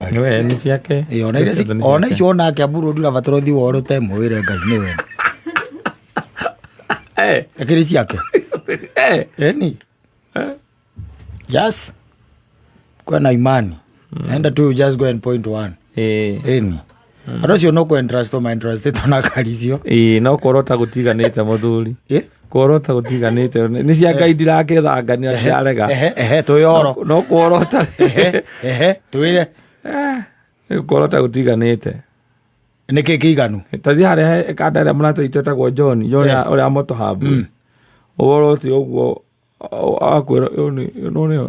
Niwe ni ciake. Ona icio nake aburo ndira bataro thi woro te mwire ngai niwe. Akiri ciake. Ni. Yes. Kwa na imani. Enda tu just go and point one. Ni. Arocio no ko interest to my interest to na karicio. No korota gutiganite muthuri. Korota gutiganite ni cia ngai ndirake thangania ndirarega. To yoro. No korota. Tuire. Korota gutiganite. Niki kiganu. Tathi hare kadare murato itetagwo John uri moto habu. Oboroti ogwo akwira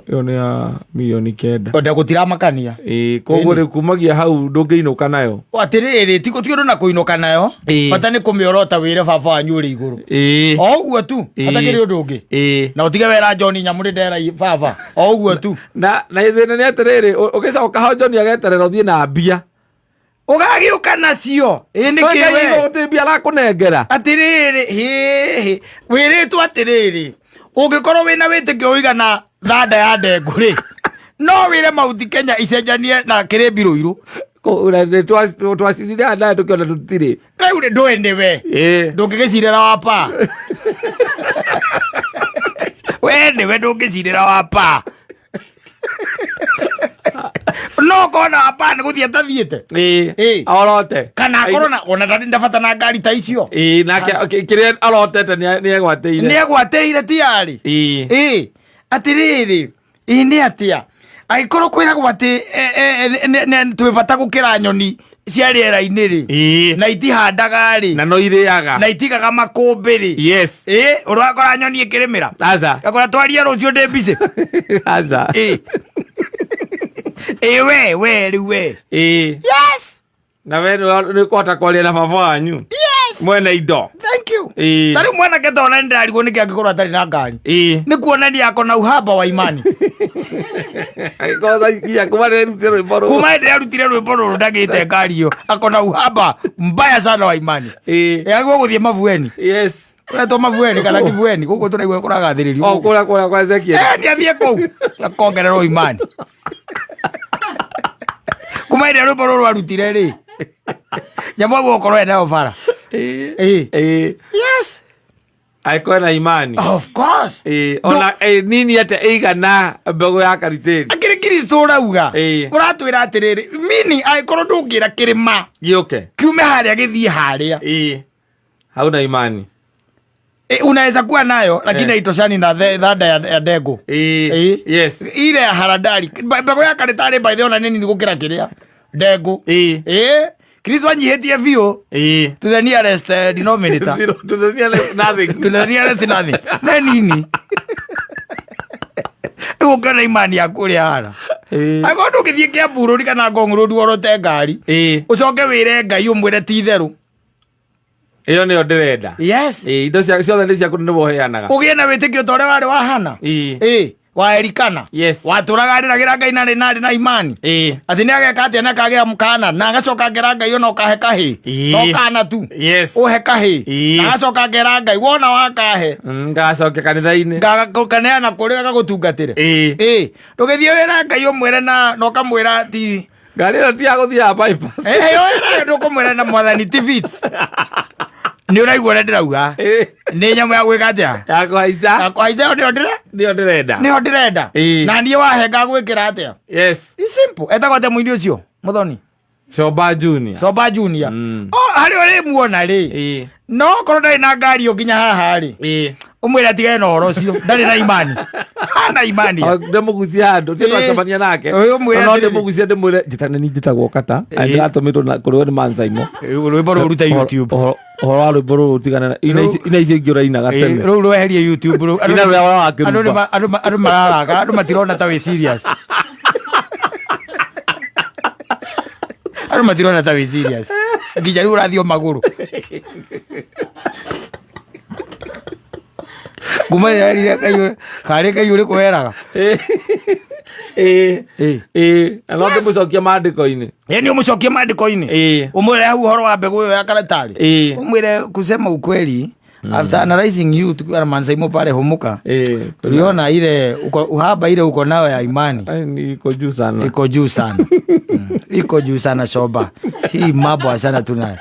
yone ya milioni 9. Onda gutira makania. Kogore kumagia hau ndungiinuka nayo. Atiriri tiko tio na kuinuka nayo. Bata ni kumiorota wire baba wanyu uri iguru. Ogwo tu. Atakiri undu ungi. Na utige wera John nyamuri ndera baba. Ogwo tu. Na ithina ni atiriri ugicoka hau John ageterera uthie na mbia. Ugagiuka nacio. Indi kiwe. Utibia la kunengera. Atiriri wiritwa atiriri. Ugikorwo wina witikio uigana thanda ya ndenguri. No wire mauti Kenya icenjanie na kire biruiru. Ura twacirire nda tukiona tutire. Riu ndwende we. Ndungigicirira wapa. Wende we ndungicirira wapa. No kona apa ni guthie tathiete. Orote. Kana korona ona ndari ndabata na ngari ta icio. Na kire arotete ni egwateire. Ni egwateire tiari. Atiriri. Ni atia. Aikoro kwira gwati twibata gukira nyoni cia riera-ini ri. Na itihandaga ri. Na no iriaga. Na itigaga makumbi ri. Yes. Urakora nyoni ikirimira. Aza. Akora twaria rucio ndi bize. Aza. We. Yes. Na we ni kota kwaria na baba wanyu. Yes. Mwena indo. Thank you. Tari mwana ketona ndarigwo niki angikorwo atari na ngari. Ni kuonania akona uhaba wa imani. Aikoza ya kumare rutire rwimbo. Kumaende rutire rwimbo ru ndagite ngari yo. Akona uhaba mbaya sana wa imani. Yagwo guthie mavueni. Yes. Ureto mavueni kana kivueni guko turaigwe kuragathiririo. Kura kwa Ezekiel. Ni athie kou. Akongererwo imani. Kumaende rwimbo ru rwarutire ri. Nyamwago okorwo ena ofara. Yes. Aiko na imani. Of course. Ona nini ate eigana mbego ya kariteri. Akiri Kristo rauga. Uratwira atiriri. Mini aikoro ndungira kirima. Gioke. Kiume haria githie haria. Hauna imani. Unaweza kuwa nayo lakini haitoshani na thanda ya ndego. Yes. Ile ya haradari. Mbego ya karitari by the way nini gukira kiria? Ndego. Kristo anyihetie bio. To the nearest denominator. Zero. To the nearest nothing. To the nearest nothing. Na nini? Ukana imani yaku ri hara. Agondo githie kia bururi kana ngonguru worote ngari. Ucoke wire ngai umwire ti theru. Iyo ni ndirenda. Yes. Indo cia ciothe ni cia kunene boheanaga. Ugie na witikio tore wari wahana. Wa Erikana. Yes. Waturaga riragira ngai na imani. Ati ni ageka ati na kagea mukana na agacoka ngera ngai ona ukaheka hi. No kana tu. Yes. Uheka hi. Na agacoka ngera ngai wona wakahe. Ngacoke kanitha-ini. Ngakaneana kuria gagutungatire. Ndugithie wira ngai umwire na no kamwira ti ngari ĩyo ti ya gũthia bypass. Yo ndukumwira na mwathani tivits. Ni uraigua ũrĩa ndĩrauga. Nĩ nyamũ ya gwĩka atĩa? Ya kũhaica. Ya kũhaica nĩyo ndĩrenda. Nĩyo ndĩrenda. Na niĩ wahenga gwĩkĩra atĩa? Yes. It's simple. Etagwo atĩa mũini ũcio? Muthoni. Coba Junior. Coba Junior. Harĩ ũrĩ muona rĩ. No korwo ndarĩ na ngari nginya haha rĩ. Umwĩra tigane na ũhoro ũcio. Ndarĩ na imani. Hana imani. Ndĩmũgucia handũ. Tũcemania nake. No ndĩmũgucia ndĩmwĩre njĩtane ni njĩtagwo kata. Nĩratũmĩtwo kũrĩo nĩ Mansaimo. Rwĩmbo rũu ruta YouTube. Ũhoro wa rwĩmbo rũu tigana ina icio ingĩ ũrainaga tene. Rũu rweherie YouTube rũu. Andũ mararaga. Andũ matirona ta wĩ serious. Andũ matirona ta wĩ serious. Nginya rĩu ũrathiĩ magũrũ. Guma yarire kayo kare kayo ri kweraga anote mucokia mandiko-ini ni umucokia mandiko-ini umwire hau horo wa mbegu ya karatari umwire kusema ukweli after analyzing you tukiwa na Mansaimo pale Humuka tuliona ile uhaba ile uko nayo ya imani iko juu sana, iko juu sana iko juu sana Shoba. Hii mambo sana tunayo,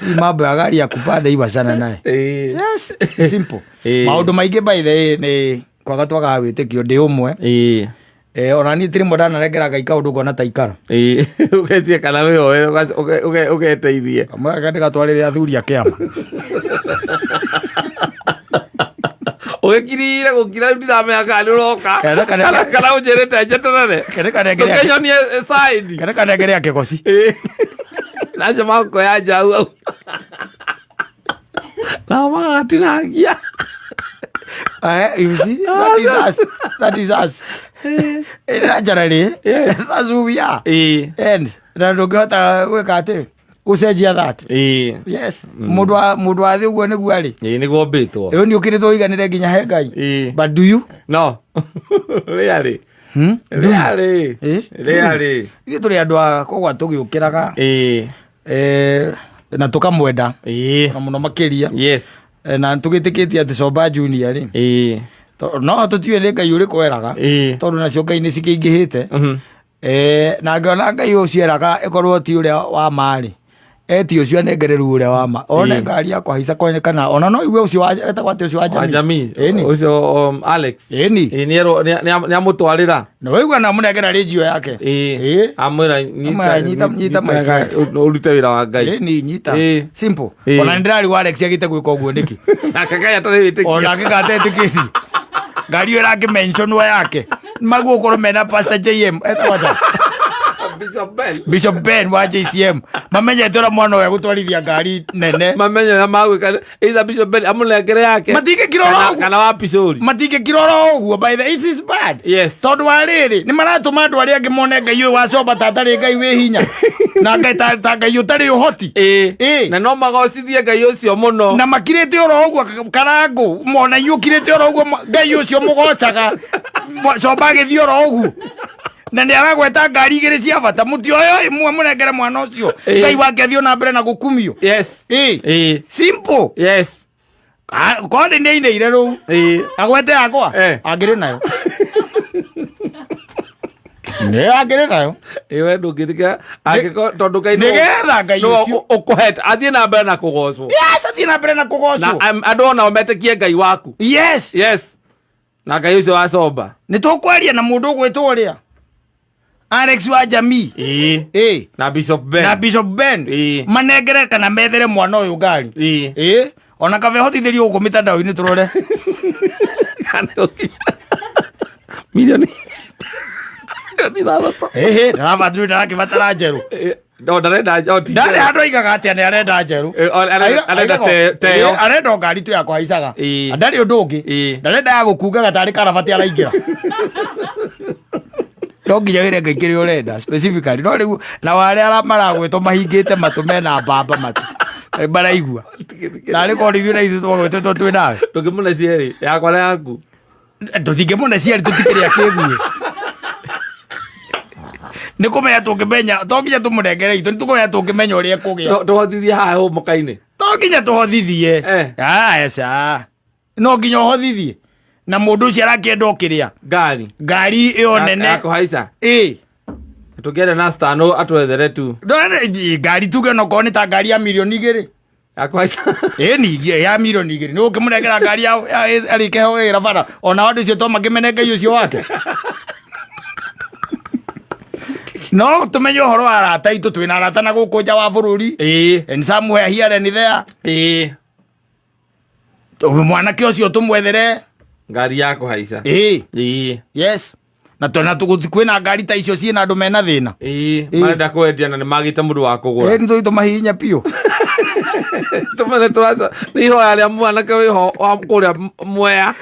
hii mambo ya gari ya kupanda hivi sana naye. Yes, simple. Maundu maingi by the ni kwaga twaga witikio ndi umwe. Ona ni tiri modana regera gaika undu gona taikara. Ugetie kana wewe ugeteithie. Amwe katika twarire athuri akiama. Ogekirire gukira ndira kana uroka. Kana unjerete njeterere. Kana ngere. Tukenyonie side. Kana ngere akegoci. Naje mako ya jau. Na matinagia. You see, that is us. Naturally, that's who we are. And na ndungihota gwika ati ucenjia that. Yes, mundu athi uguo niguo ari. Niguo mbitwo. Iyo ni ukiritwo iganire nginya he Ngai. But do you? No. Really? Really? Really? Ithu turi andu a kogwa tugiukiraga. Na tukamwenda. Na muno makiria. Yes. Na tugitikitie ati Shoba Junior ri. No tutiwe ni Ngai uri kweraga. Tondu nacio Ngai ni cikingihite. Na ngona Ngai ucio eraga ikorwo ti uria wa mari. Eti ucio nengereru uria wa ma. Ona ngari yakwa hica kwenekana ona no iwe ucio etagwa ati ucio wa Jamii. Ucio Alex. Ni amutwarira. No weigua na munengera radio yake. Amwira nyita my urute wira wa Ngai. Ni nyita. Simple. Ona ndirari wa Alex agite gwika uguo niki. Akakai atari witikia. Ona akigate tikisi. Ngari ira ki mention wa yake. Maguo koro mena Pastor JM. Etagwa Bishop Ben wa JCM. Mamenye tora mwana wa gutwarithia ngari nene. Mamenye na magwika either Bishop Ben amunengere yake. Matige kiroro kana wa pisori. Matige kiroro uguo by the it is bad. Yes. Tondu wa riri ni maratuma andu aria angi mone Ngai wa Shoba tatari Ngai wi hinya. Na Ngai ta Ngai utari uhoti. Na no magocithie Ngai ucio muno. Na makirite oro uguo karangu mona yukirite oro uguo Ngai ucio mugocaga. Shoba githii oro uguo. Na ni aragweta ngari igiri cia bata muti oyo imwe munengere mwana ucio Ngai wake athio na mbere na gukumio. Yes. Simple. Yes. Kodi ni ire ru. Agwete yakwa agire nayo. Ne agire nayo. Ewe ndungithika agiko tondu Ngai nigetha Ngai ucio ukuheta athie na mbere na kugocwo. Yes, athie na mbere na kugocwo. Na andu ona ometikie Ngai waku. Yes. Yes. Na Ngai ucio wa Shoba. Ni tukwaria na mundu gwitwo uria Alex wa Jamii. Na Bishop Ben. Na Bishop Ben. Manengere kana methere mwana uyu ngari. Ona kabe hotithirio uko mitandao-ini turore. Milioni. Ni thabatũ. Ndarabatũra ndarakibatara njeru. No ndarenda njoti. Ndari andu aigaga atia ni arenda njeru. Arenda teo. Arenda ngari tu yakwa haicaga. Ndari undu ungi. Ndarenda ya gukungaga tari karabati araingira. No nginya wire Ngai kiri urenda specifically no riu na wale ara maragwetwo mahingite matu mena mbamba matu baraigua na ri ko review na ithu twagwetwo twi nawe ndungimuna cieri yakwa na yaku nduthingemuna cieri tutikiri akiguye ni kumenya tungimenya to nginya tumunengere itu tukumenya tungimenya uria kugia tuhothithie haha humuka-ini to nginya tuhothithie esa no nginya hothithie na mundu ucio arakienda ukiria ngari iyo nene yakuhaica tukienda na stano atwethere tu ngari tuge no koni ta ngari ya milioni 2 yakuhaica ni ya milioni 2 ni ukimunengera ngari ya arikeho wira bara ona wandu cio to makimenenge ucio wake no tumenye horo arata itu twina arata na guku nja wa bururi and somewhere here and there mwanake ucio tumwethere ngari yako haica yes na tona kwina ngari ta icio ciina andu mena thina marenda kwendia na ni magite mundu wa kugura ni tu mahinya pio tumene turaca ni hoya ria mwanake wiho wa kuria Mwea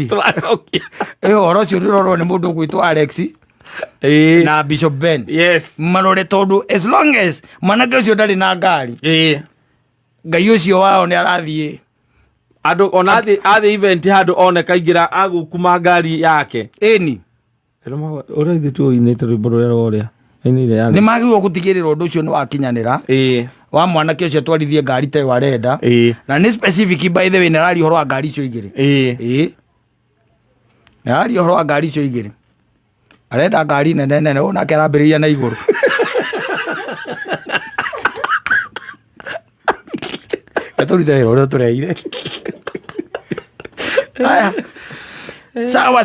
turacokia horo cio rirorwo ni mundu gwitwo Alex na Bishop Ben. Yes. Marore tondu as long as mwanake ucio ndari na ngari Ngai ucio wao ni arathie andu ona athi event handu one kaingira agukuma ngari yake ni urathi tu inete rwimbo ruria nä magä gå tigä rä ra å ndå å cio nä wakinyanä ra wa mwanake å cio twarithie ngari tayo arenda na nä specific by the way nä arari å horo wa ngari icio igä rä nä arari å horo wa ngari icio igä rä arenda ngari nene nene å nake arambä rä ria na igå rå tå rute wä ra å rä a tå reire sawa